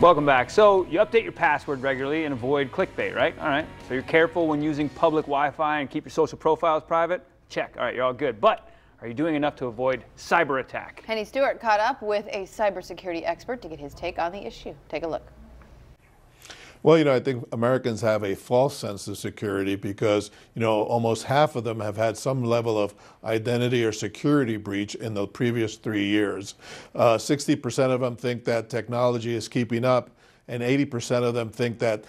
Welcome back. So you update your password regularly and avoid clickbait, right? All right. So you're careful when using public Wi-Fi and keep your social profiles private? Check. All right, you're all good. But are you doing enough to avoid cyber attack? Henny Stewart caught up with a cybersecurity expert to get his take on the issue. Take a look. Well, I think Americans have a false sense of security because, almost half of them have had some level of identity or security breach in the previous 3 years. 60% of them think that technology is keeping up, and 80% of them think that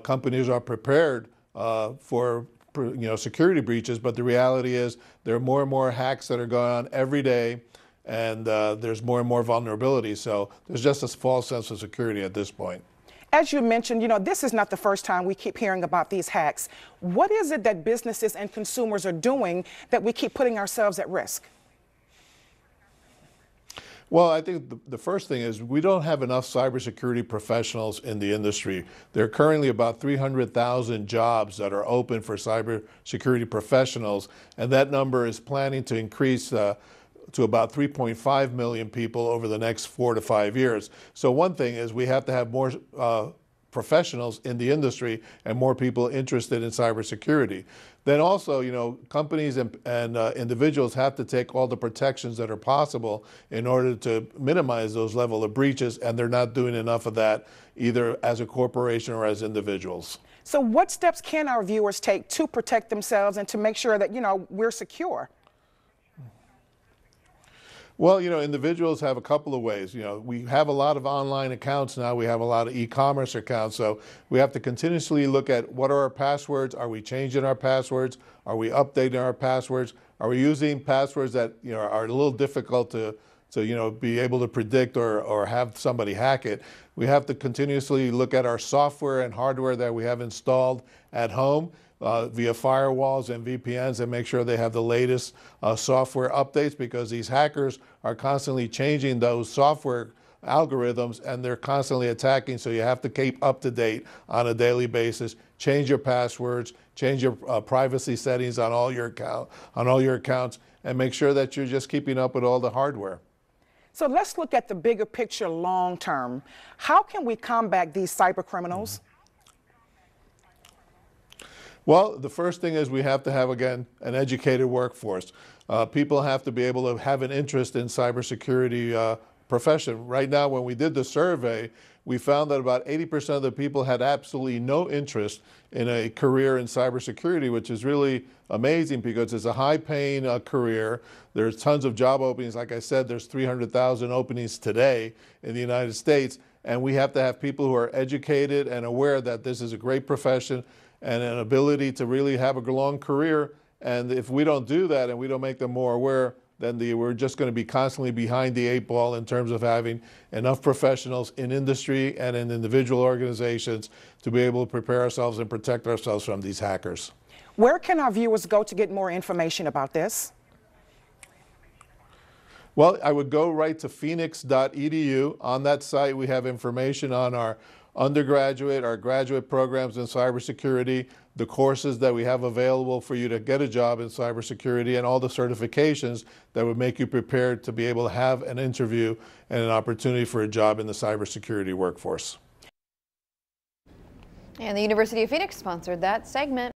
companies are prepared for security breaches. But the reality is there are more and more hacks that are going on every day, and there's more and more vulnerabilities. So there's just a false sense of security at this point. As you mentioned, this is not the first time we keep hearing about these hacks. What is it that businesses and consumers are doing that we keep putting ourselves at risk? Well, I think the first thing is we don't have enough cybersecurity professionals in the industry. There are currently about 300,000 jobs that are open for cybersecurity professionals, and that number is planning to increase to about 3.5 million people over the next 4 to 5 years. So one thing is we have to have more professionals in the industry and more people interested in cybersecurity. Then also, companies and individuals have to take all the protections that are possible in order to minimize those level of breaches, and they're not doing enough of that either as a corporation or as individuals. So what steps can our viewers take to protect themselves and to make sure that, we're secure? Well, individuals have a couple of ways. We have a lot of online accounts now. We have a lot of e-commerce accounts. So we have to continuously look at what are our passwords. Are we changing our passwords? Are we updating our passwords? Are we using passwords that are a little difficult to be able to predict or have somebody hack it? We have to continuously look at our software and hardware that we have installed at home via firewalls and VPNs, and make sure they have the latest software updates, because these hackers are constantly changing those software algorithms and they're constantly attacking. So you have to keep up to date on a daily basis. Change your passwords, change your privacy settings on all your accounts, and make sure that you're just keeping up with all the hardware. So let's look at the bigger picture long term. How can we combat these cyber criminals? Well, the first thing is we have to have, again, an educated workforce. People have to be able to have an interest in cybersecurity profession. Right now, when we did the survey, we found that about 80% of the people had absolutely no interest in a career in cybersecurity, which is really amazing because it's a high-paying career. There's tons of job openings. Like I said, there's 300,000 openings today in the United States, and we have to have people who are educated and aware that this is a great profession and an ability to really have a long career. And if we don't do that and we don't make them more aware, then we're just going to be constantly behind the 8 ball in terms of having enough professionals in industry and in individual organizations to be able to prepare ourselves and protect ourselves from these hackers. Where can our viewers go to get more information about this? Well, I would go right to phoenix.edu. On that site, we have information on our undergraduate, our graduate programs in cybersecurity, the courses that we have available for you to get a job in cybersecurity, and all the certifications that would make you prepared to be able to have an interview and an opportunity for a job in the cybersecurity workforce. And the University of Phoenix sponsored that segment.